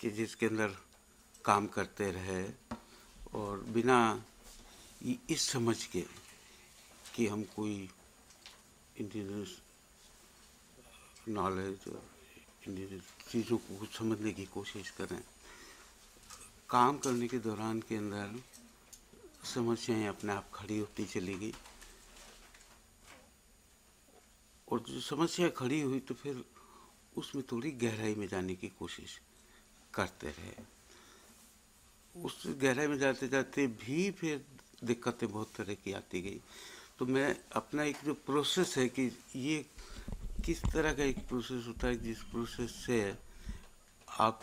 कि जिसके अंदर काम करते रहे और बिना इस समझ के कि हम कोई इंडिजिनस नॉलेज और इंडिजिनस चीज़ों को समझने की कोशिश करें। काम करने के दौरान के अंदर समस्याएं अपने आप खड़ी होती चली गई और जो समस्या खड़ी हुई तो फिर उसमें थोड़ी गहराई में जाने की कोशिश करते रहे। उस गहराई में जाते जाते भी फिर दिक्कतें बहुत तरह की आती गई। तो मैं अपना एक जो प्रोसेस है कि ये किस तरह का एक प्रोसेस होता है जिस प्रोसेस से आप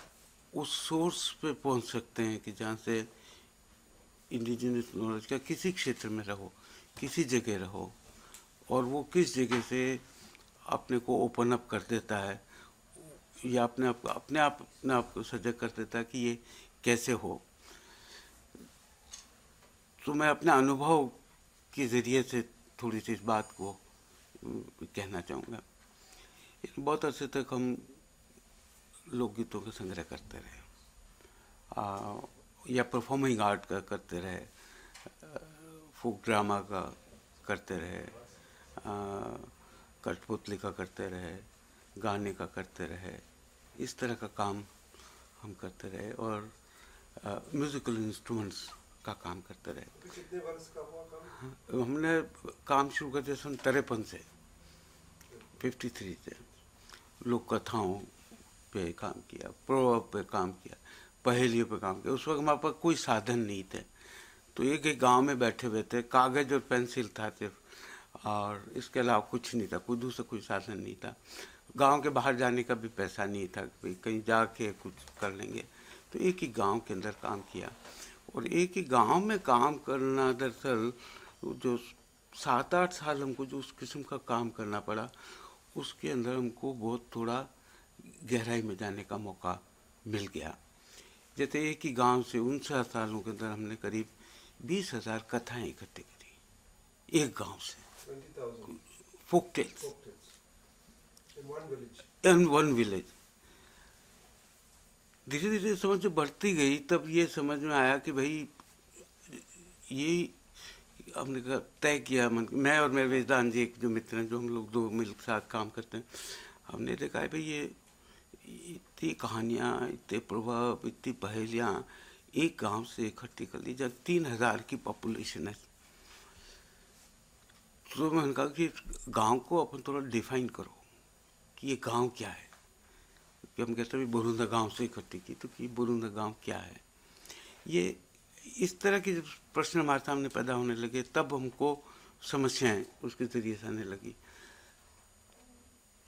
उस सोर्स पे पहुंच सकते हैं कि जहाँ से इंडिजिनस नॉलेज का किसी क्षेत्र में रहो, किसी जगह रहो, और वो किस जगह से अपने को ओपन अप कर देता है या अपने आप को सजग कर देता है कि ये कैसे हो। तो मैं अपने अनुभव के ज़रिए से थोड़ी सी इस बात को कहना चाहूँगा। बहुत अरसे तक हम लोकगीतों का संग्रह करते रहे या परफॉर्मिंग आर्ट का करते रहे, फोक ड्रामा का करते रहे, कठपुतली का करते रहे, गाने का करते रहे। इस तरह का काम हम करते रहे और म्यूज़िकल इंस्ट्रूमेंट्स का काम करते रहे। कितने वर्ष का हुआ काम? हमने काम शुरू करते सन 53 से 53 से लोक कथाओं पे काम किया, प्रोवर्ब पे काम किया, पहेलियों पे काम किया। उस वक्त हमारे पास कोई साधन नहीं थे, तो एक गांव में बैठे हुए थे, कागज़ और पेंसिल था सिर्फ, और इसके अलावा कुछ नहीं था, कोई दूसरा कोई साधन नहीं था। गांव के बाहर जाने का भी पैसा नहीं था कि कहीं जाके कुछ कर लेंगे। तो एक ही गांव के अंदर काम किया और एक ही गांव में काम करना, दरअसल जो 7-8 साल हमको जो उस किस्म का काम करना पड़ा, उसके अंदर हमको बहुत थोड़ा गहराई में जाने का मौका मिल गया। जैसे एक ही गांव से 49 सालों के अंदर हमने करीब 20,000 कथाएं इकट्ठी करी एक गांव से। 20,000 folk tales in one village. In one village. धीरे धीरे समझ जो बढ़ती गई तब ये समझ में आया कि भाई ये हमने तय किया, मैं और मेरे वेदांत जी, एक जो मित्र हैं, जो हम लोग दो मिलकर साथ काम करते हैं, हमने देखा है भाई ये इतनी कहानियाँ, इतने प्रभाव, इतनी पहेलियाँ एक गांव से इकट्ठी कर ली जब 3,000 की पॉपुलेशन है। तो मैंने कहा कि गांव को अपन थोड़ा डिफाइन करो कि ये गांव क्या है। कि हम कहते हैं बोरुंदा गांव से इकट्ठी की, तो कि बोरुंदा गांव क्या है। ये इस तरह के प्रश्न हमारे सामने पैदा होने लगे, तब हमको समस्याएं उसके ज़रिए से आने लगी।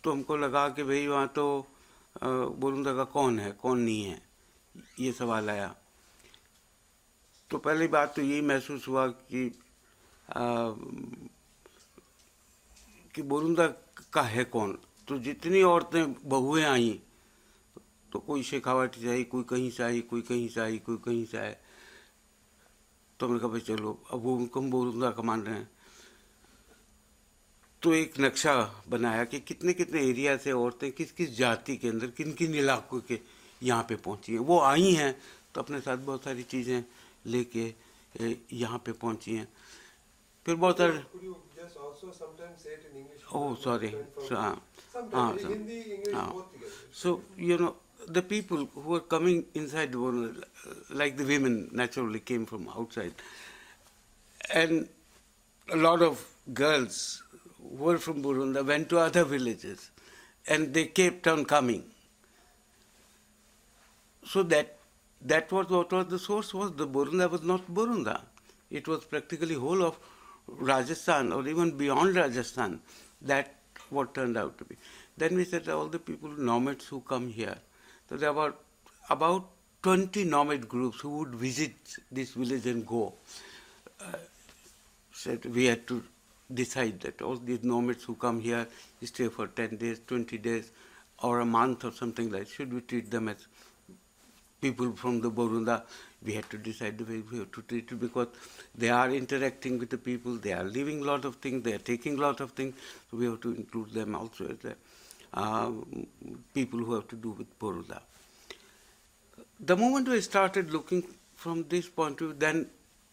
तो हमको लगा कि भाई वहाँ तो बोरुंदा का कौन है, कौन नहीं है, ये सवाल आया। तो पहली बात तो यही महसूस हुआ कि बोरुंदा का है कौन। तो जितनी औरतें बहुएं आई, तो कोई शेखावाटी से आई, कोई कहीं से आई, कोई कहीं से आई, कोई कहीं से आए। तो हमने कहा भाई चलो, अब वो उनको हम बोरुंदा का मान रहे हैं। तो एक नक्शा बनाया कि कितने कितने एरिया से औरतें किस किस जाति के अंदर, किन किन इलाकों के यहाँ पे पहुँची हैं। वो आई हैं तो अपने साथ बहुत सारी चीज़ें लेके यहाँ पे पहुँची हैं। फिर बहुत सारे, oh sorry, so you know the people who are coming inside, like the women naturally came from outside, and a lot of girls who were from Burunda went to other villages, and they kept on coming. So that was what was the source was. The Burunda was not Burunda. It was practically whole of Rajasthan or even beyond Rajasthan. That what turned out to be. Then we said all the people, nomads who come here. So there were about 20 nomad groups who would visit this village and go. Said we had to decide that all these nomads who come here, stay for 10 days, 20 days, or a month or something like that, should we treat them as people from the Borunda? We had to decide the way we have to treat it, because they are interacting with the people, they are living a lot of things, they are taking a lot of things, so we have to include them also as people who have to do with Borunda. the moment we started looking from this point of view, then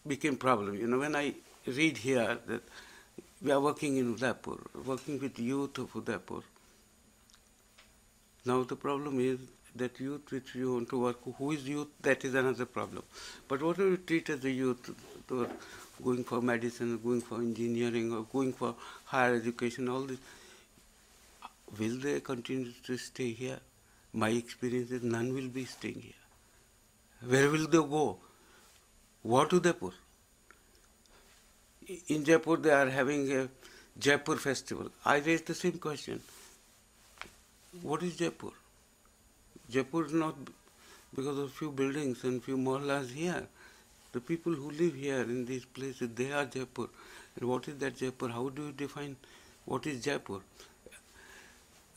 became problem. You know, when I read here that we are working in Udaipur, working with youth of Udaipur. Now the problem is that youth which you want to work, who is youth, that is another problem. But what do you treat as a youth who are going for medicine, or going for engineering, or going for higher education, all this, will they continue to stay here? My experience is none will be staying here. Where will they go? What do they put? In Jaipur, they are having a Jaipur festival. I raised the same question. What is Jaipur? Jaipur is not because of few buildings and few mohallas here. The people who live here in these places, they are Jaipur. And what is that Jaipur? How do you define what is Jaipur?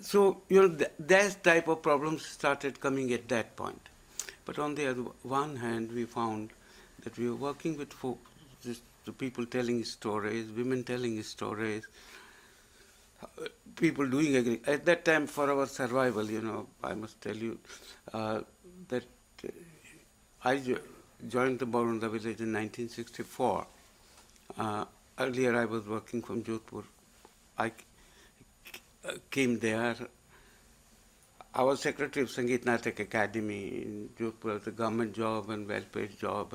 So, you know, that type of problems started coming at that point. But on the other one hand, we found that we were working with folk, just the people telling stories, women telling stories, people doing at that time for our survival. You know, I must tell you that I joined the Borunda village in 1964. Earlier, I was working from Jodhpur. I came there. I was secretary of Sangeet Natak Academy in Jodhpur. It was a government job and well-paid job,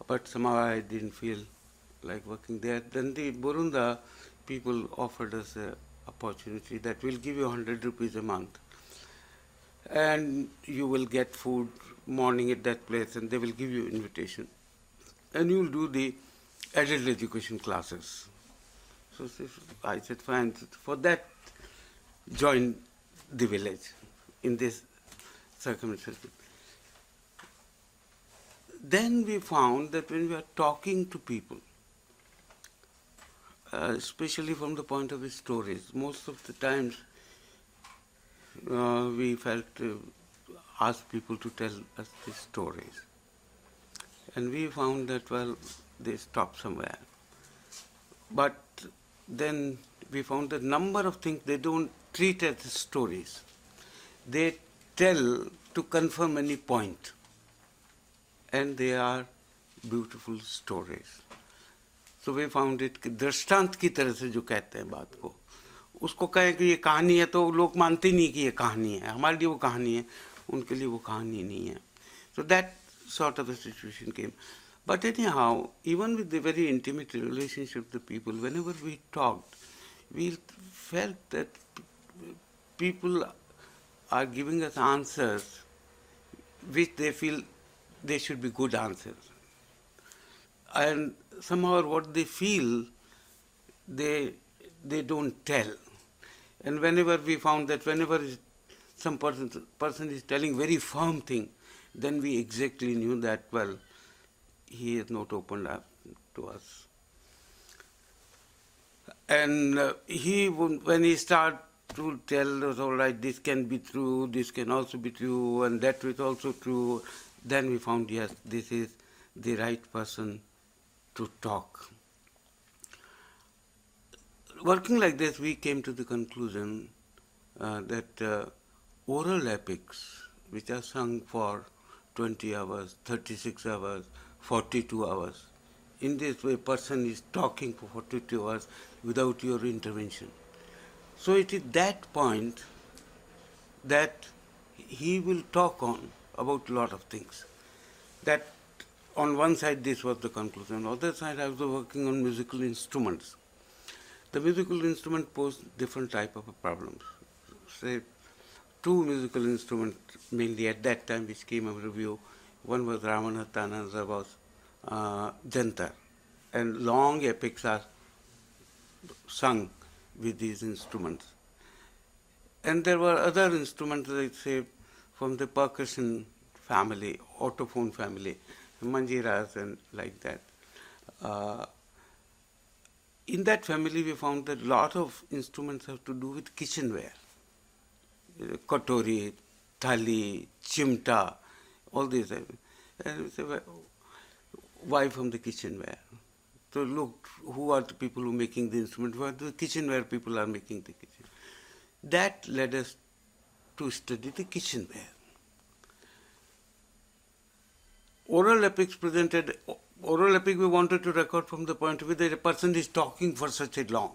but somehow I didn't feel like working there. Then the Borunda people offered us an opportunity that will give you 100 rupees a month, and you will get food morning at that place, and they will give you invitation, and you will do the adult education classes. So I said, fine. For that, join the village in this circumstances. Then we found that when we are talking to people, especially from the point of view stories, most of the times we felt asked people to tell us these stories. And we found that, well, they stop somewhere. But then we found that number of things they don't treat as stories. They tell to confirm any point. And they are beautiful stories. So we found it, दृष्टांत की तरह से जो कहते हैं बात को, उसको कहें कि ये कहानी है तो लोग मानते नहीं कि ये कहानी है. हमारे लिए वो कहानी है, उनके लिए वो कहानी नहीं है. So that sort of a situation came. But anyhow, even with the very intimate relationship with the people, whenever we talked, we felt that people are giving us answers which they feel they should be good answers. And somehow what they feel, they don't tell. And whenever we found that whenever some person is telling very firm thing, then we exactly knew that, well, he has not opened up to us. And when he started to tell us, all right, this can be true, this can also be true, and that is also true, then we found, yes, this is the right person to talk. Working like this, we came to the conclusion that oral epics, which are sung for 20 hours, 36 hours, 42 hours, in this way, person is talking for 42 hours without your intervention. So it is that point that he will talk on about a lot of things. That on one side this was the conclusion. On the other side I was working on musical instruments. The musical instrument posed different type of problems. Say, two musical instruments mainly at that time which came under review. One was Ramanatha, another was Jantar. And long epics are sung with these instruments. And there were other instruments, like say, from the percussion family, autophone family, manjiras and like that. In that family, we found that a lot of instruments have to do with kitchenware. Katori, thali, chimta, all these. And we say, well, why from the kitchenware? So look, who are the people who are making the instrument? Who are the kitchenware people are making the kitchen? That led us to study the kitchenware. oral epics presented, oral epic we wanted to record from the point of view that a person is talking for such a long.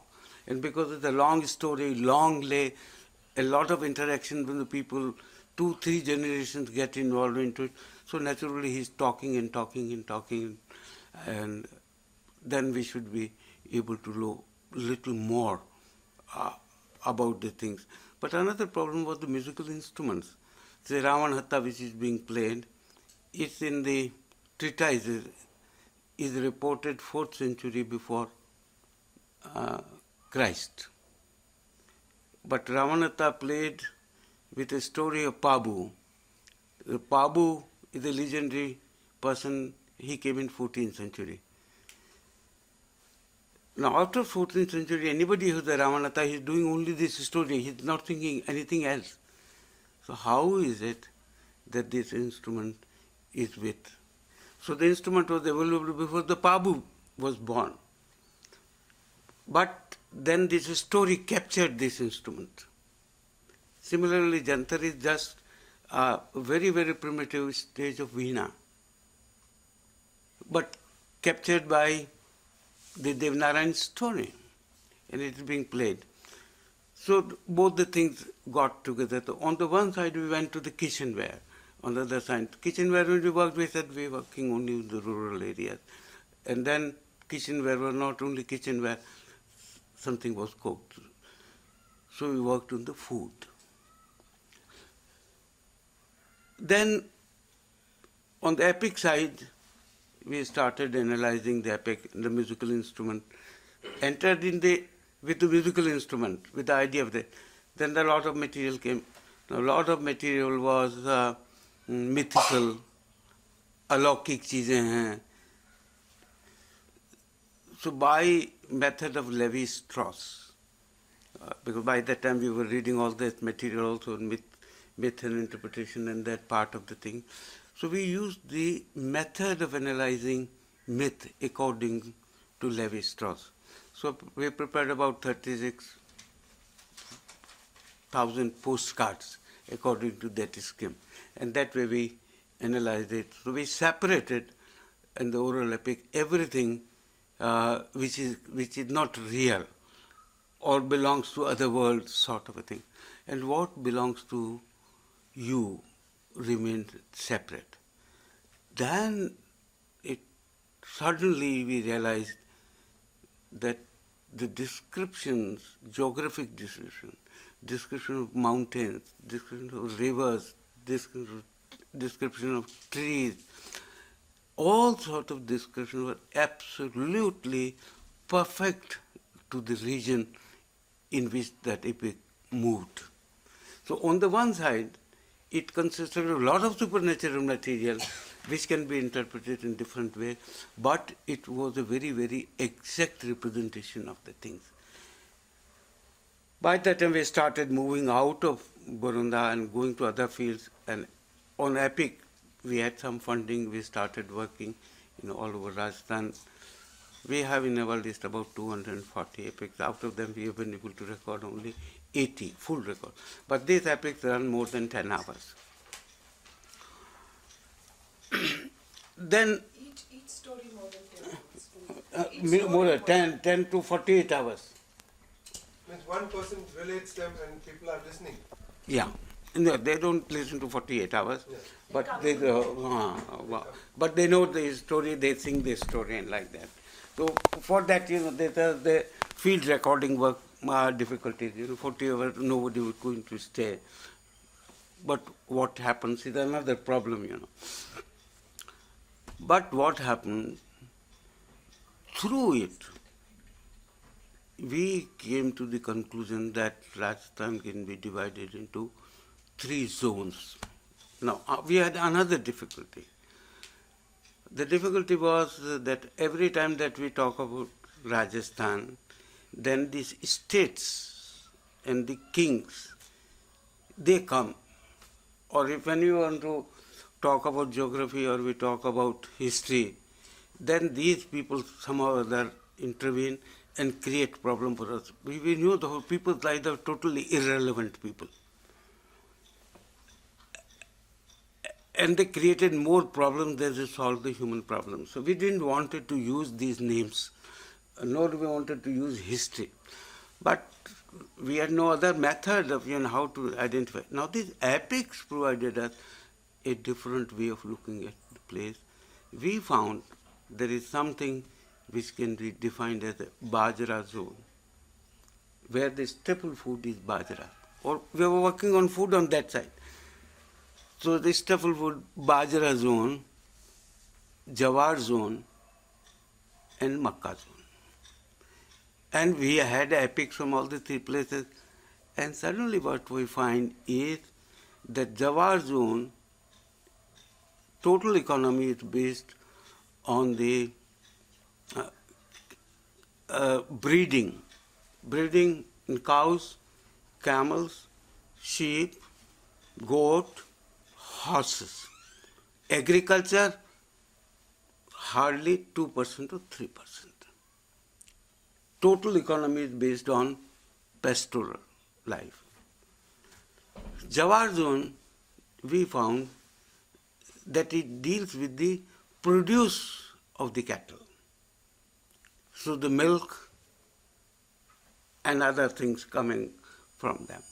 And because it's a long story, long lay, a lot of interaction with the people, 2-3 generations get involved into it. So naturally he's talking and talking and talking, and then we should be able to know little more about the things. But another problem was the musical instruments. The Ravan Hatta which is being played, it's in the treatises, is reported 4th century before Christ. But Ravanata played with a story of Pabu. Pabu is a legendary person. He came in 14th century. Now, after 14th century, anybody who's a Ravanata, he's doing only this story. He's not thinking anything else. So how is it that this instrument is with? So the instrument was available before the Pabu was born. But then this story captured this instrument. Similarly, Jantar is just a very, very primitive stage of Veena, but captured by the Devnarayan story, and it is being played. So both the things got together. So on the one side, we went to the kitchenware. On the other side, kitchenware when we worked, we said we were working only in the rural areas. And then kitchenware was not only kitchenware, something was cooked. So we worked on the food. Then on the epic side, we started analyzing the epic, the musical instrument, entered in with the musical instrument, with the idea of that. Then a lot of material came. Now, a lot of material was mythical, अलौकिक चीजें हैं. So by method of Levi-Strauss, because by that time we were reading all this material also, myth and interpretation and that part of the thing. So we used the method of analyzing myth according to Levi-Strauss. So we prepared about 36,000 postcards according to that scheme. And that way we analyzed it. So we separated in the oral epic everything which is not real or belongs to other world sort of a thing. And what belongs to you remained separate. Then suddenly we realized that the descriptions, geographic description of mountains, description of rivers, description of trees, all sorts of descriptions were absolutely perfect to the region in which that epic moved. So on the one side, it consisted of a lot of supernatural material which can be interpreted in different ways, but it was a very, very exact representation of the things. By that time, we started moving out of Borunda and going to other fields, and on epic, we had some funding. We started working all over Rajasthan. We have in our list about 240 epics. Out of them, we have been able to record only 80 full records. But these epics run more than 10 hours. Then each story more than 10 hours. more than 10 to 48 hours. Means one person relates them and people are listening. Yeah. No, they don't listen to 48 hours, Yes. but they know the story, they sing the story and like that. So for that, there's the field recording work difficulties. 40 hours, nobody was going to stay. But what happens is another problem, But what happened, through it, we came to the conclusion that Rajasthan can be divided into 3 zones. Now, we had another difficulty. The difficulty was that every time that we talk about Rajasthan, then these states and the kings, they come. Or if when you want to talk about geography or we talk about history, then these people somehow or other intervene and create problem for us. We knew the whole people's lives are totally irrelevant people. and they created more problems than they solved the human problem. So we didn't wanted to use these names, nor we wanted to use history. But we had no other method of how to identify. Now these epics provided us a different way of looking at the place. We found there is something which can be defined as a Bajra zone, where the staple food is Bajra. Or we were working on food on that side. So the staple food, Bajra zone, Jawar zone, and Makkah zone. And we had epics from all the three places. And suddenly what we find is that Jawar zone, total economy is based on the breeding in cows, camels, sheep, goat, horses. Agriculture, hardly 2% or 3%. Total economy is based on pastoral life. Jawar zone, we found that it deals with the produce of the cattle. So the milk and other things coming from them.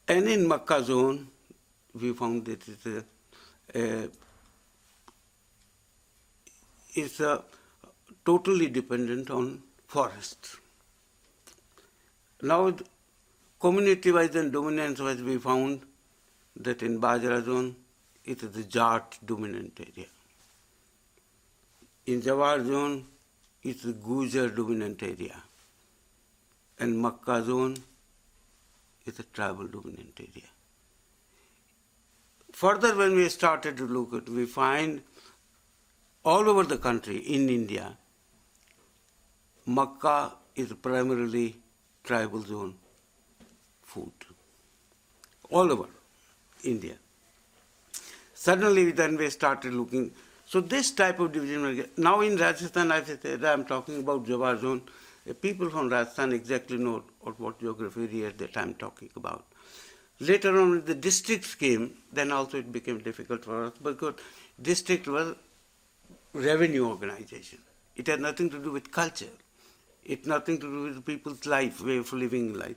And in Makkah zone, we found that it's totally dependent on forest. Now, community-wise and dominance-wise, we found that in Bajra zone, it is the Jat dominant area. In Jawar zone, it's the Gujar dominant area. And Makkah zone is a tribal dominant area. Further, when we started to look at, we find all over the country in India, Makkah is primarily tribal zone food. All over India. Suddenly then we started looking. So this type of division, now in Rajasthan, as I said, I'm talking about Jawar zone. People from Rajasthan exactly know what geography area that I'm talking about. Later on, when the districts came, then also it became difficult for us because district was revenue organization. It had nothing to do with culture. It had nothing to do with people's life, way of living life.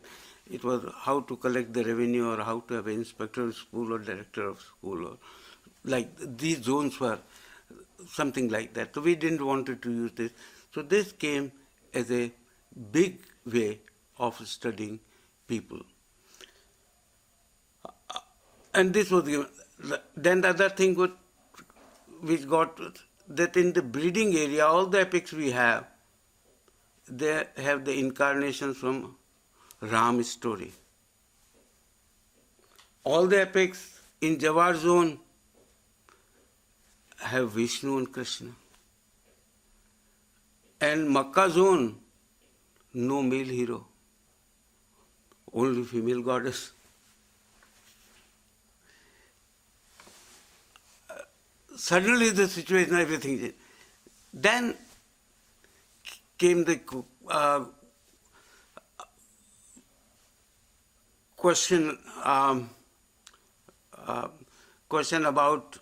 It was how to collect the revenue or how to have an inspector of school or director of school. Or like these zones were something like that. So we didn't want to use this. So this came as a big way of studying people. And this was given. Then the other thing which got that in the breeding area, all the epics we have, they have the incarnations from Ram's story. All the epics in Jawar zone have Vishnu and Krishna. And Makkah zone, no male hero, only female goddess. Suddenly the situation, everything changed. Then came the question about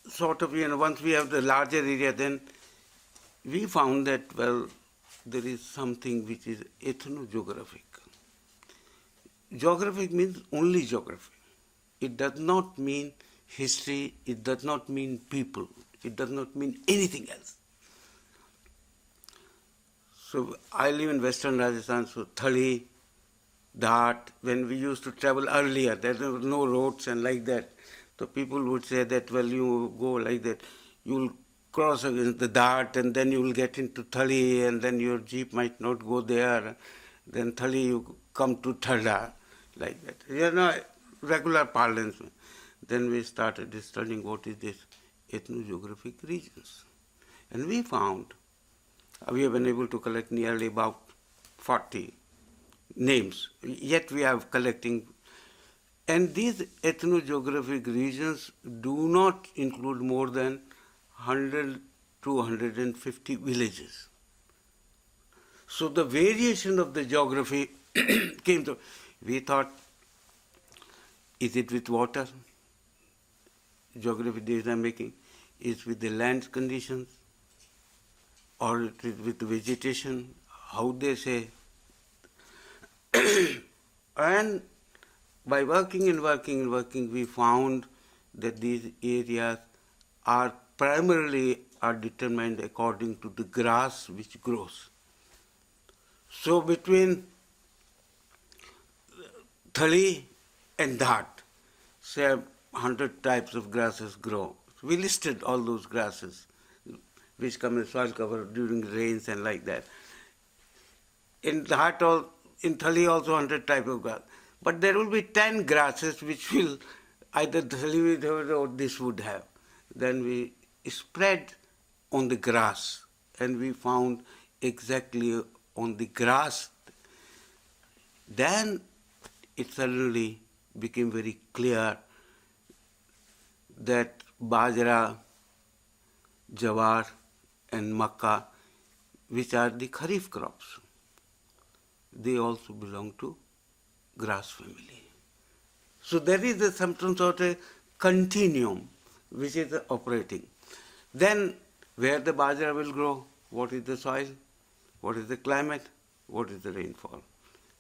sort of, once we have the larger area, then we found that, well, there is something which is ethnogeographic. Geographic means only geography. It does not mean history, it does not mean people, it does not mean anything else. So I live in Western Rajasthan, so Thali, Dhat, when we used to travel earlier, there were no roads and like that. So people would say that, well, you go like that, you will cross against the Dhat and then you will get into Thali and then your jeep might not go there. Then Thali you come to Thada, like that. Regular parlance. Then we started studying what is this ethnogeographic regions. And we found, we have been able to collect nearly about 40 names, yet we are collecting. And these ethnogeographic regions do not include more than 100 to 150 villages. So the variation of the geography came to, we thought Is it with water? Geography decision making is with the land conditions, or it is with vegetation, how they say. And by working and working and working, we found that these areas are primarily determined according to the grass which grows. So between Thali and Dhat, say 100 types of grasses grow. We listed all those grasses which come in soil cover during rains and like that. In Thali also 100 type of grass. But there will be 10 grasses which will either Thali would have or this would have. Then we spread on the grass and we found exactly on the grass. Then it suddenly became very clear that Bajra, Jawar and Makkah, which are the Kharif crops, they also belong to grass family. So there is some sort of continuum which is operating. Then where the Bajra will grow, what is the soil, what is the climate, what is the rainfall.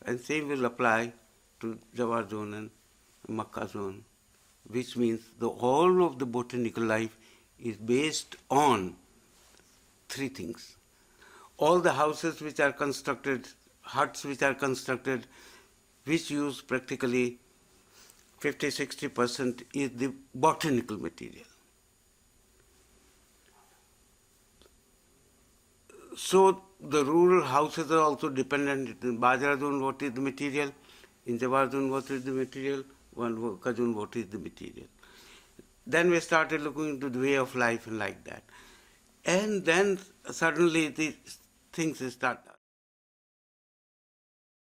And same will apply to Jawar zone and Makkah zone, which means the whole of the botanical life is based on three things. All the houses which are constructed, huts which are constructed, which use practically 50-60% is the botanical material. So the rural houses are also dependent. In Bajra zone, what is the material? In Jawar zone, what is the material? Makkah zone, what is the material? Then we started looking into the way of life and like that. And then suddenly these things start